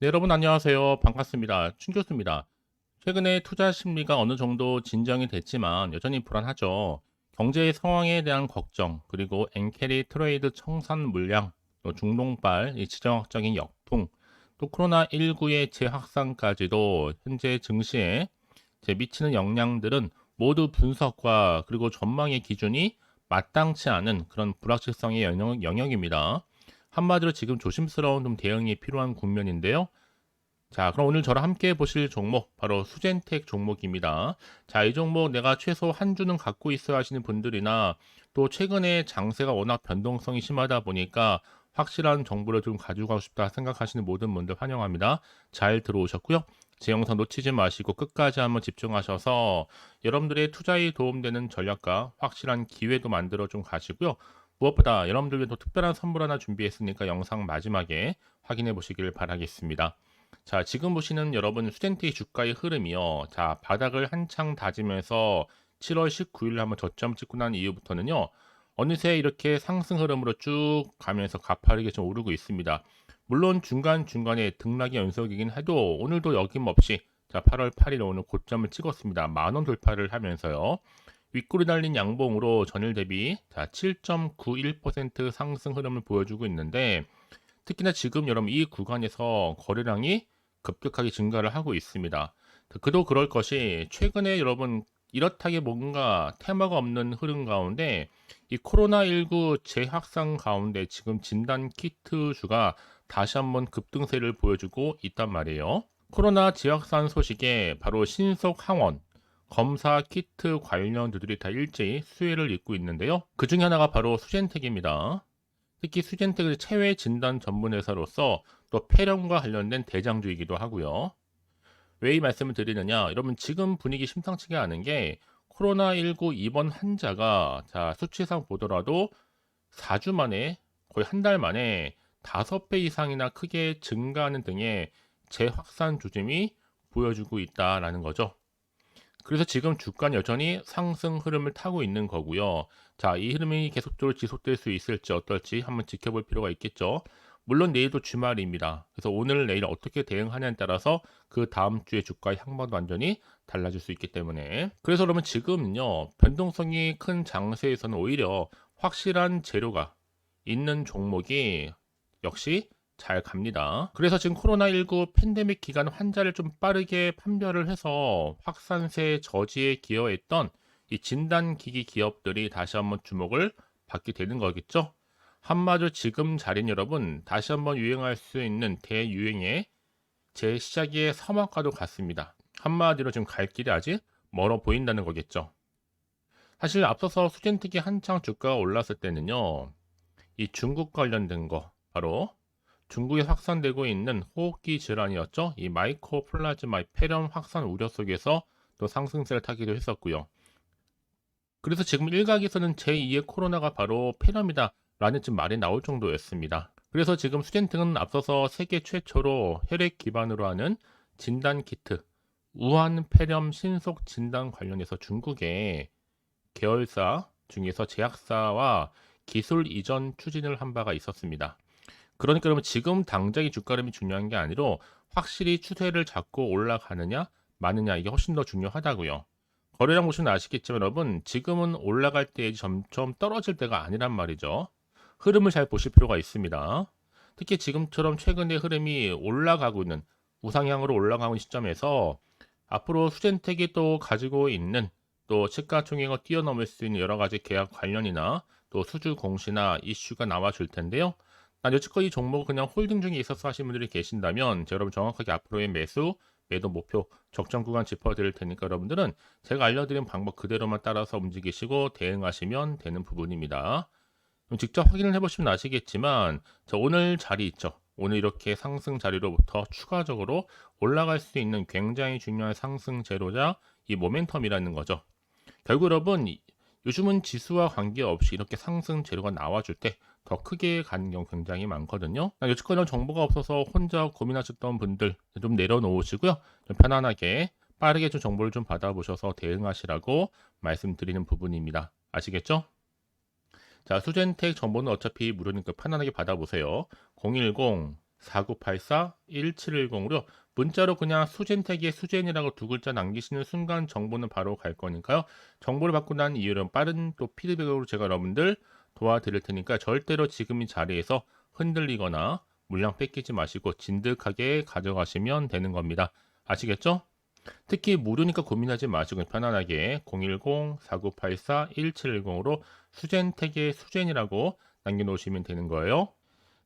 네, 여러분 안녕하세요. 반갑습니다. 춘 교수입니다. 최근에 투자 심리가 어느 정도 진정이 됐지만 여전히 불안하죠. 경제 상황에 대한 걱정, 그리고 엔캐리 트레이드 청산 물량, 또 중동발 이 지정학적인 역풍, 또 코로나19의 재확산까지도 현재 증시에 미치는 영향들은 모두 분석과 그리고 전망의 기준이 마땅치 않은 그런 불확실성의 영역입니다. 한마디로 지금 조심스러운 좀 대응이 필요한 국면인데요. 자, 그럼 오늘 저랑 함께 보실 종목 바로 수젠텍 종목입니다. 자, 이 종목 내가 최소 한 주는 갖고 있어야 하시는 분들이나 또 최근에 장세가 워낙 변동성이 심하다 보니까 확실한 정보를 좀 가지고 가고 싶다 생각하시는 모든 분들 환영합니다. 잘 들어오셨고요. 제 영상 놓치지 마시고 끝까지 한번 집중하셔서 여러분들의 투자에 도움되는 전략과 확실한 기회도 만들어 좀 가시고요. 무엇보다 여러분들 위해 또 특별한 선물 하나 준비했으니까 영상 마지막에 확인해 보시길 바라겠습니다. 자, 지금 보시는 여러분 수젠티 주가의 흐름이요. 자, 바닥을 한창 다지면서 7월 19일 한번 저점 찍고 난 이후부터는요. 어느새 이렇게 상승 흐름으로 쭉 가면서 가파르게 좀 오르고 있습니다. 물론 중간중간에 등락의 연속이긴 해도 오늘도 어김없이 자, 8월 8일 오늘 고점을 찍었습니다. 만원 돌파를 하면서요. 윗골이 달린 양봉으로 전일 대비 자, 7.91% 상승 흐름을 보여주고 있는데 특히나 지금 여러분 이 구간에서 거래량이 급격하게 증가를 하고 있습니다. 그도 그럴 것이 최근에 여러분 이렇다게 뭔가 테마가 없는 흐름 가운데 이 코로나19 재확산 가운데 지금 진단 키트주가 다시 한번 급등세를 보여주고 있단 말이에요. 코로나 재확산 소식에 바로 신속 항원, 검사 키트 관련주들이 다 일제히 수혜를 잇고 있는데요. 그 중에 하나가 바로 수젠텍입니다. 특히 수젠텍의 체외 진단 전문 회사로서 또 폐렴과 관련된 대장주이기도 하고요. 왜 이 말씀을 드리느냐? 여러분 지금 분위기 심상치가 않은 게 코로나19 입원 환자가 자 수치상 보더라도 4주 만에 거의 한 달 만에 5배 이상이나 크게 증가하는 등의 재확산 조짐이 보여주고 있다라는 거죠. 그래서 지금 주가는 여전히 상승 흐름을 타고 있는 거고요. 자, 이 흐름이 계속적으로 지속될 수 있을지 어떨지 한번 지켜볼 필요가 있겠죠. 물론 내일도 주말입니다. 그래서 오늘 내일 어떻게 대응하냐에 따라서 그 다음 주의 주가의 향방도 완전히 달라질 수 있기 때문에 그래서 그러면 지금은요 변동성이 큰 장세에서는 오히려 확실한 재료가 있는 종목이 역시 잘 갑니다. 그래서 지금 코로나19 팬데믹 기간 환자를 좀 빠르게 판별을 해서 확산세 저지에 기여했던 이 진단기기 기업들이 다시 한번 주목을 받게 되는 거겠죠. 한마디로 지금 자린 여러분 다시 한번 유행할 수 있는 대유행의 재시작의 서막과도 같습니다. 한마디로 지금 갈 길이 아직 멀어 보인다는 거겠죠. 사실 앞서서 수젠특이 한창 주가가 올랐을 때는요. 이 중국 관련된 거 바로 중국에 확산되고 있는 호흡기 질환이었죠. 이 마이코플라즈마 폐렴 확산 우려 속에서 또 상승세를 타기도 했었고요. 그래서 지금 일각에서는 제2의 코로나가 바로 폐렴이다 라는 지금 말이 나올 정도였습니다. 그래서 지금 수젠팅은 앞서서 세계 최초로 혈액 기반으로 하는 진단 키트 우한 폐렴 신속 진단 관련해서 중국의 계열사 중에서 제약사와 기술 이전 추진을 한 바가 있었습니다. 그러니까 그러면 지금 당장의 주가 흐름이 중요한 게 아니라 확실히 추세를 잡고 올라가느냐 마느냐 이게 훨씬 더 중요하다고요. 거래량 보시면 아시겠지만 여러분 지금은 올라갈 때 점점 떨어질 때가 아니란 말이죠. 흐름을 잘 보실 필요가 있습니다. 특히 지금처럼 최근의 흐름이 올라가고 있는 우상향으로 올라가고 있는 시점에서 앞으로 수젠텍이 또 가지고 있는 또 시가총액을 뛰어넘을 수 있는 여러 가지 계약 관련이나 또 수주 공시나 이슈가 나와 줄 텐데요. 난 여태껏 이 종목을 그냥 홀딩 중에 있어서 하신 분들이 계신다면 제가 여러분 정확하게 앞으로의 매수, 매도 목표, 적정 구간 짚어드릴 테니까 여러분들은 제가 알려드린 방법 그대로만 따라서 움직이시고 대응하시면 되는 부분입니다. 직접 확인을 해보시면 아시겠지만 자, 오늘 자리 있죠. 오늘 이렇게 상승 자리로부터 추가적으로 올라갈 수 있는 굉장히 중요한 상승 재료자 이 모멘텀이라는 거죠. 결국 여러분 요즘은 지수와 관계없이 이렇게 상승 재료가 나와줄 때 더 크게 가는 경우 굉장히 많거든요. 여태껏 정보가 없어서 혼자 고민하셨던 분들 좀 내려놓으시고요. 좀 편안하게 빠르게 좀 정보를 좀 받아보셔서 대응하시라고 말씀드리는 부분입니다. 아시겠죠? 자, 수젠텍 정보는 어차피 무료니까 편안하게 받아보세요. 4984-1710으로 문자로 그냥 수젠택의 수젠이라고 두 글자 남기시는 순간 정보는 바로 갈 거니까요. 정보를 받고 난 이후로는 빠른 또 피드백으로 제가 여러분들 도와드릴 테니까 절대로 지금 이 자리에서 흔들리거나 물량 뺏기지 마시고 진득하게 가져가시면 되는 겁니다. 아시겠죠? 특히 무료니까 고민하지 마시고 편안하게 010-4984-1710으로 수젠택의 수젠이라고 남겨놓으시면 되는 거예요.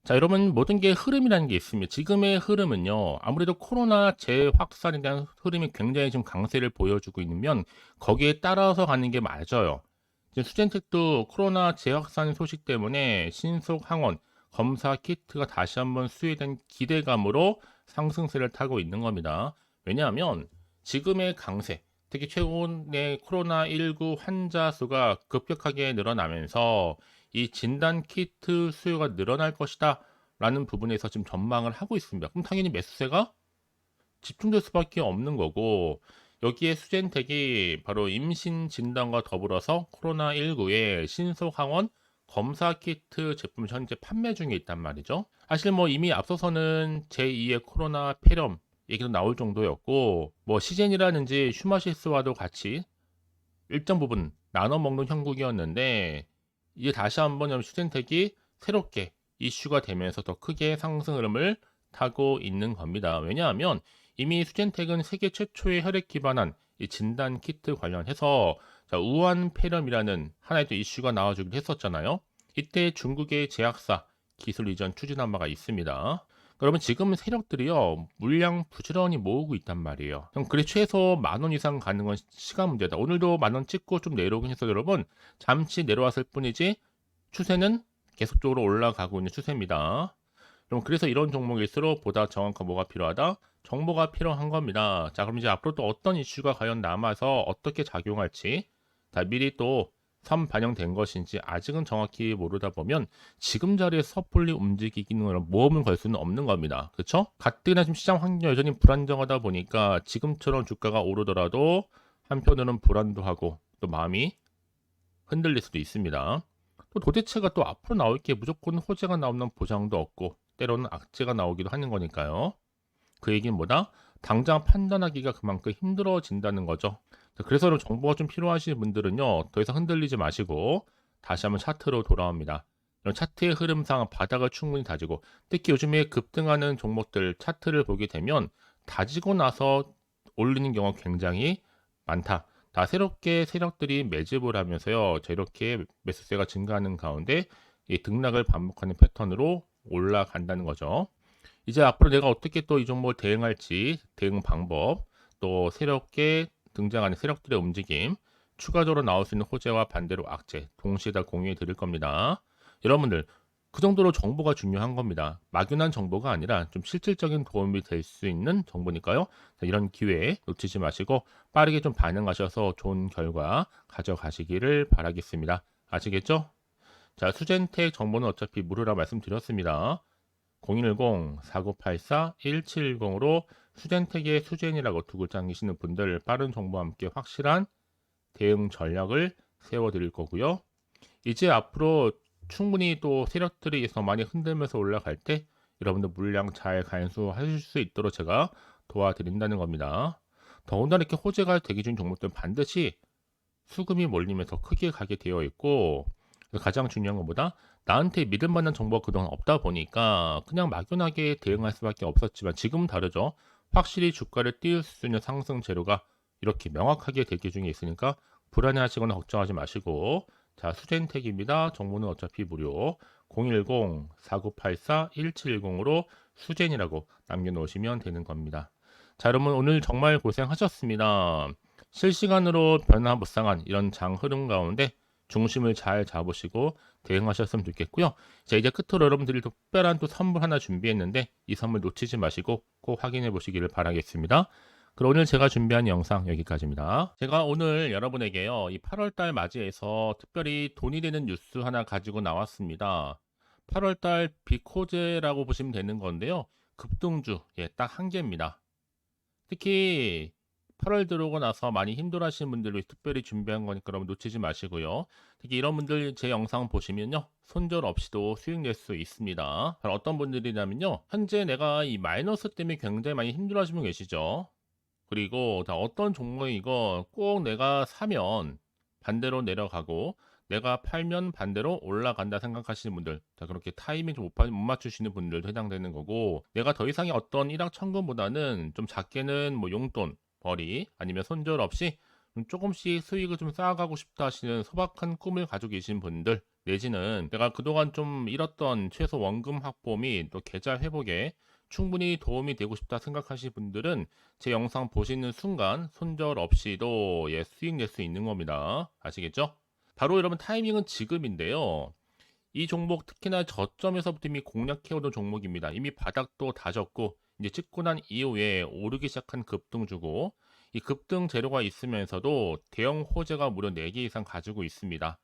자, 여러분, 모든 게 흐름이라는 게 있습니다. 지금의 흐름은요, 아무래도 코로나 재확산에 대한 흐름이 굉장히 좀 강세를 보여주고 있으면 거기에 따라서 가는 게 맞아요. 지금 수젠텍도 코로나 재확산 소식 때문에 신속 항원 검사 키트가 다시 한번 수혜된 기대감으로 상승세를 타고 있는 겁니다. 왜냐하면 지금의 강세, 특히 최근에 코로나19 환자 수가 급격하게 늘어나면서 이 진단 키트 수요가 늘어날 것이다 라는 부분에서 지금 전망을 하고 있습니다. 그럼 당연히 매수세가 집중될 수밖에 없는 거고, 여기에 수젠텍이 바로 임신 진단과 더불어서 코로나19의 신속 항원 검사 키트 제품 현재 판매 중에 있단 말이죠. 사실 뭐 이미 앞서서는 제2의 코로나 폐렴 얘기도 나올 정도였고, 뭐 시젠이라든지 슈마시스와도 같이 일정 부분 나눠 먹는 형국이었는데, 이제 다시 한번 수젠텍이 새롭게 이슈가 되면서 더 크게 상승 흐름을 타고 있는 겁니다. 왜냐하면 이미 수젠텍은 세계 최초의 혈액 기반한 이 진단 키트 관련해서 우한 폐렴이라는 하나의 또 이슈가 나와주기도 했었잖아요. 이때 중국의 제약사 기술 이전 추진한 바가 있습니다. 그러면 지금 세력들이요 물량 부지런히 모으고 있단 말이에요. 그럼 그래 최소 10,000원 이상 가는 건 시간 문제다. 오늘도 10,000원 찍고 좀 내려오긴 했어요, 여러분. 잠시 내려왔을 뿐이지 추세는 계속적으로 올라가고 있는 추세입니다. 그럼 그래서 이런 종목일수록 보다 정확한 뭐가 필요하다? 정보가 필요한 겁니다. 자, 그럼 이제 앞으로 또 어떤 이슈가 과연 남아서 어떻게 작용할지 미리 또 반영된 것인지 아직은 정확히 모르다 보면 지금 자리에서 섣불리 움직이기는 모험을 걸 수는 없는 겁니다. 그렇죠? 가뜩이나 지금 시장 환경이 여전히 불안정하다 보니까 지금처럼 주가가 오르더라도 한편으로는 불안도 하고 또 마음이 흔들릴 수도 있습니다. 또 도대체가 또 앞으로 나올 게 무조건 호재가 나오는 보장도 없고 때로는 악재가 나오기도 하는 거니까요. 그 얘기는 뭐다? 당장 판단하기가 그만큼 힘들어진다는 거죠. 그래서 정보가 좀 필요하신 분들은요, 더 이상 흔들리지 마시고 다시 한번 차트로 돌아옵니다. 이런 차트의 흐름상 바닥을 충분히 다지고, 특히 요즘에 급등하는 종목들 차트를 보게 되면 다지고 나서 올리는 경우가 굉장히 많다. 다 새롭게 세력들이 매집을 하면서요, 이렇게 매수세가 증가하는 가운데 이 등락을 반복하는 패턴으로 올라간다는 거죠. 이제 앞으로 내가 어떻게 또 이 종목을 대응할지, 대응 방법, 또 새롭게 등장하는 세력들의 움직임, 추가적으로 나올 수 있는 호재와 반대로 악재, 동시에 다 공유해 드릴 겁니다. 여러분들, 그 정도로 정보가 중요한 겁니다. 막연한 정보가 아니라 좀 실질적인 도움이 될 수 있는 정보니까요. 이런 기회 놓치지 마시고 빠르게 좀 반응하셔서 좋은 결과 가져가시기를 바라겠습니다. 아시겠죠? 자, 수젠텍 정보는 어차피 무료라 말씀드렸습니다. 010-4984-1710으로 수젠텍의 수젠이라고 두 글자 남기시는 분들 빠른 정보와 함께 확실한 대응 전략을 세워드릴 거고요. 이제 앞으로 충분히 또 세력들이 더 많이 흔들면서 올라갈 때 여러분들 물량 잘 간수하실 수 있도록 제가 도와드린다는 겁니다. 더군다나 이렇게 호재가 대기 중인 종목들은 반드시 수급이 몰리면서 크게 가게 되어 있고, 가장 중요한 것보다 나한테 믿을 만한 정보가 그동안 없다 보니까 그냥 막연하게 대응할 수밖에 없었지만 지금은 다르죠. 확실히 주가를 띄울 수 있는 상승 재료가 이렇게 명확하게 대기 중에 있으니까 불안해하시거나 걱정하지 마시고, 자, 수젠텍입니다. 정보는 어차피 무료. 010-4984-1710으로 수젠이라고 남겨놓으시면 되는 겁니다. 자, 여러분 오늘 정말 고생하셨습니다. 실시간으로 변화무쌍한 이런 장 흐름 가운데 중심을 잘 잡으시고 대응하셨으면 좋겠고요. 자, 이제 끝으로 여러분들이 특별한 또 선물 하나 준비했는데 이 선물 놓치지 마시고 꼭 확인해 보시기를 바라겠습니다. 그럼 오늘 제가 준비한 영상 여기까지입니다. 제가 오늘 여러분에게요, 이 8월달 맞이해서 특별히 돈이 되는 뉴스 하나 가지고 나왔습니다. 8월달 비코제라고 보시면 되는 건데요. 급등주, 딱 한 개입니다. 특히 8월 들어오고 나서 많이 힘들어하시는 분들을 위해 특별히 준비한 거니까 여러분 놓치지 마시고요. 특히 이런 분들 제 영상 보시면요. 손절 없이도 수익 낼 수 있습니다. 바로 어떤 분들이냐면요. 현재 내가 이 마이너스 때문에 굉장히 많이 힘들어하시는 분 계시죠. 그리고 다 어떤 종목이 이거 꼭 내가 사면 반대로 내려가고 내가 팔면 반대로 올라간다 생각하시는 분들, 자 그렇게 타이밍 좀 못 맞추시는 분들도 해당되는 거고, 내가 더 이상의 어떤 일확천금보다는 좀 작게는 뭐 용돈 벌이 아니면 손절 없이 좀 조금씩 수익을 좀 쌓아가고 싶다 하시는 소박한 꿈을 가지고 계신 분들, 내지는 내가 그동안 좀 잃었던 최소 원금 확보 및 또 계좌 회복에 충분히 도움이 되고 싶다 생각하시는 분들은 제 영상 보시는 순간 손절 없이도 수익 낼 수 있는 겁니다. 아시겠죠? 바로 여러분 타이밍은 지금인데요. 이 종목 특히나 저점에서부터 이미 공략해오던 종목입니다. 이미 바닥도 다졌고 이제 찍고 난 이후에 오르기 시작한 급등주고, 이 급등 재료가 있으면서도 대형 호재가 무려 4개 이상 가지고 있습니다.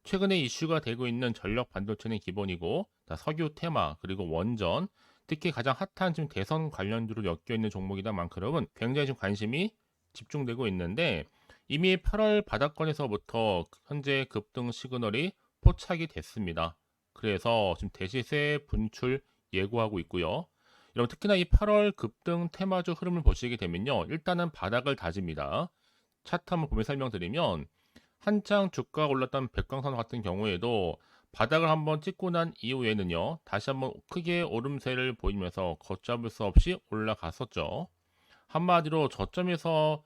최근에 이슈가 되고 있는 전력 반도체는 기본이고, 석유 테마 그리고 원전, 특히 가장 핫한 지금 대선 관련주로 엮여 있는 종목이다 만큼 굉장히 좀 관심이 집중되고 있는데, 이미 8월 바닥권에서부터 현재 급등 시그널이 포착이 됐습니다. 그래서 지금 대시세 분출 예고하고 있고요. 여러분 특히나 이 8월 급등 테마주 흐름을 보시게 되면요. 일단은 바닥을 다집니다. 차트 한번 보면 설명드리면, 한창 주가가 올랐던 백광선 같은 경우에도 바닥을 한번 찍고 난 이후에는요. 다시 한번 크게 오름세를 보이면서 걷잡을 수 없이 올라갔었죠. 한마디로 저점에서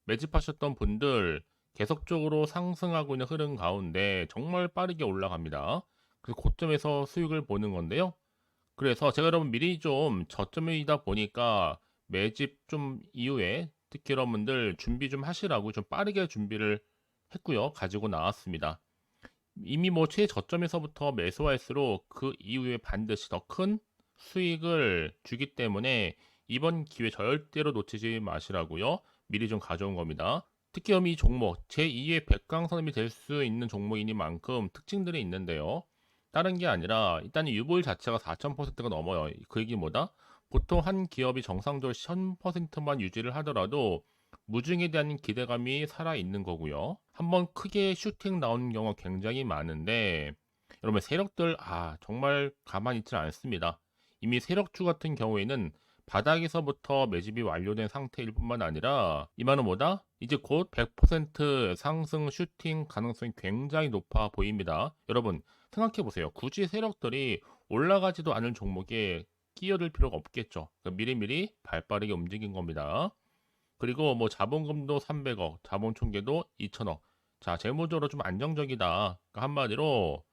매집하셨던 분들 계속적으로 상승하고 있는 흐름 가운데 정말 빠르게 올라갑니다. 그래서 고점에서 수익을 보는 건데요. 그래서 제가 여러분 미리 좀 저점이다 보니까 매집 좀 이후에 특히 여러분들 준비 좀 하시라고 좀 빠르게 준비를 했고요. 가지고 나왔습니다. 이미 뭐 최저점에서부터 매수할수록 그 이후에 반드시 더 큰 수익을 주기 때문에 이번 기회 절대로 놓치지 마시라고요. 미리 좀 가져온 겁니다. 특히 이 종목 제2의 백강선임이 될 수 있는 종목이니만큼 특징들이 있는데요. 다른 게 아니라 일단 유볼 자체가 4,000%가 넘어요. 그 얘기 뭐다? 보통 한 기업이 정상적으로 1000%만 유지를 하더라도 무중에 대한 기대감이 살아있는 거고요. 한번 크게 슈팅 나오는 경우가 굉장히 많은데, 여러분 세력들 정말 가만히 있지 않습니다. 이미 세력주 같은 경우에는 바닥에서부터 매집이 완료된 상태일 뿐만 아니라 이만은 뭐다? 이제 곧 100% 상승 슈팅 가능성이 굉장히 높아 보입니다. 여러분 생각해 보세요. 굳이 세력들이 올라가지도 않을 종목에 끼어들 필요가 없겠죠. 그러니까 미리미리 발빠르게 움직인 겁니다. 그리고 뭐 자본금도 300억, 자본 총계도 2천억. 자, 재무적으로 좀 안정적이다. 그러니까 한마디로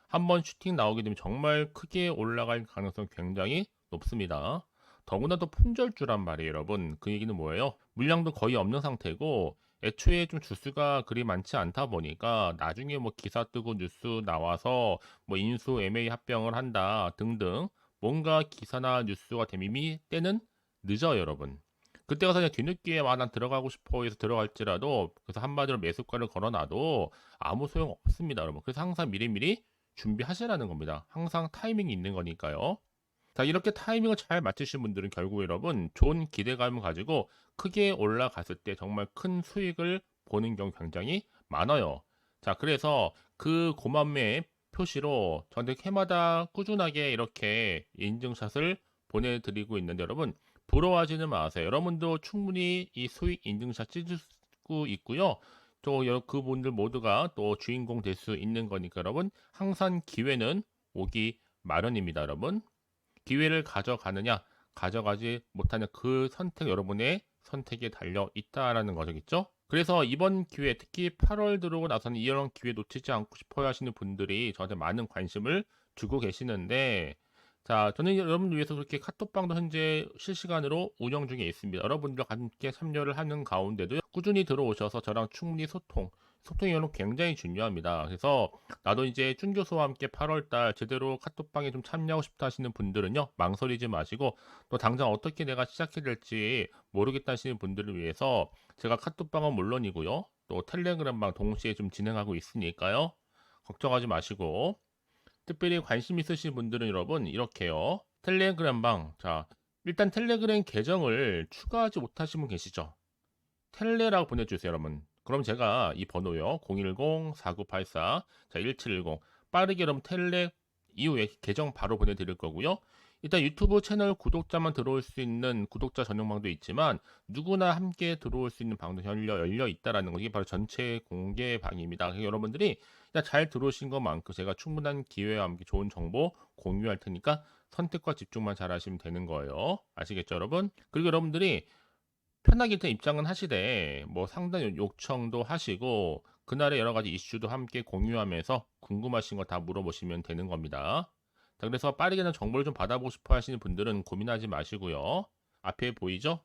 한번 슈팅 나오게 되면 정말 크게 올라갈 가능성이 굉장히 높습니다. 더구나 또 품절주란 말이에요, 여러분. 그 얘기는 뭐예요? 물량도 거의 없는 상태고 애초에 좀 주수가 그리 많지 않다 보니까 나중에 뭐 기사 뜨고 뉴스 나와서 뭐 인수 MA 합병을 한다 등등 뭔가 기사나 뉴스가 되면 이미 때는 늦어요, 여러분. 그때 가서 그냥 뒤늦게 난 들어가고 싶어 해서 들어갈지라도, 그래서 한마디로 매수가를 걸어놔도 아무 소용 없습니다, 여러분. 그래서 항상 미리미리 준비하시라는 겁니다. 항상 타이밍이 있는 거니까요. 자, 이렇게 타이밍을 잘 맞추신 분들은 결국 여러분 좋은 기대감을 가지고 크게 올라갔을 때 정말 큰 수익을 보는 경우 굉장히 많아요. 자, 그래서 그 고맘의 표시로 저한테 해마다 꾸준하게 이렇게 인증샷을 보내드리고 있는데, 여러분 부러워하지는 마세요. 여러분도 충분히 이 수익 인증샷 찍을 수 있고요. 또 그분들 모두가 또 주인공 될 수 있는 거니까 여러분 항상 기회는 오기 마련입니다, 여러분. 기회를 가져가느냐, 가져가지 못하는 그 선택, 여러분의 선택에 달려 있다라는 거겠죠? 그래서 이번 기회, 특히 8월 들어오고 나서는 이런 기회 놓치지 않고 싶어 하시는 분들이 저한테 많은 관심을 주고 계시는데, 자, 저는 여러분들 위해서 그렇게 카톡방도 현재 실시간으로 운영 중에 있습니다. 여러분들과 함께 참여를 하는 가운데도 꾸준히 들어오셔서 저랑 충분히 소통이 여러분 굉장히 중요합니다. 그래서 나도 이제 준 교수와 함께 8월달 제대로 카톡방에 좀 참여하고 싶다 하시는 분들은요, 망설이지 마시고 또 당장 어떻게 내가 시작해야 될지 모르겠다 하시는 분들을 위해서 제가 카톡방은 물론이고요, 또 텔레그램방 동시에 좀 진행하고 있으니까요. 걱정하지 마시고, 특별히 관심 있으신 분들은 여러분 이렇게요. 텔레그램방, 자 일단 텔레그램 계정을 추가하지 못하신 분 계시죠? 텔레라고 보내주세요, 여러분. 그럼 제가 이 번호요. 010-4984, 자, 1710. 빠르게 여러분 텔레 이후에 계정 바로 보내드릴 거고요. 일단 유튜브 채널 구독자만 들어올 수 있는 구독자 전용방도 있지만 누구나 함께 들어올 수 있는 방도 열려 있다라는 거, 이게 바로 전체 공개 방입니다. 그러니까 여러분들이 일단 잘 들어오신 것만큼 제가 충분한 기회와 함께 좋은 정보 공유할 테니까 선택과 집중만 잘 하시면 되는 거예요. 아시겠죠, 여러분? 그리고 여러분들이 편하게 일단 입장은 하시되 뭐 상담 요청도 하시고 그날의 여러 가지 이슈도 함께 공유하면서 궁금하신 거 다 물어보시면 되는 겁니다. 자, 그래서 빠르게는 정보를 좀 받아보고 싶어 하시는 분들은 고민하지 마시고요. 앞에 보이죠?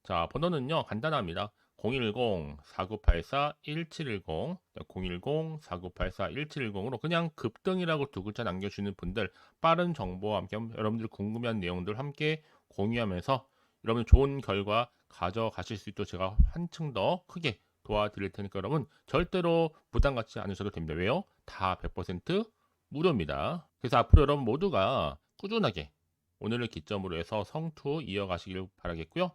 자, 번호는요, 간단합니다. 010-4984-1710, 010-4984-1710으로 그냥 급등이라고 두 글자 남겨주시는 분들, 빠른 정보와 함께 여러분들 궁금한 내용들 함께 공유하면서 여러분 좋은 결과 가져가실 수 있도록 제가 한층 더 크게 도와드릴 테니까 여러분 절대로 부담 갖지 않으셔도 됩니다. 왜요? 다 100% 무료입니다. 그래서 앞으로 여러분 모두가 꾸준하게 오늘을 기점으로 해서 성투 이어가시길 바라겠고요.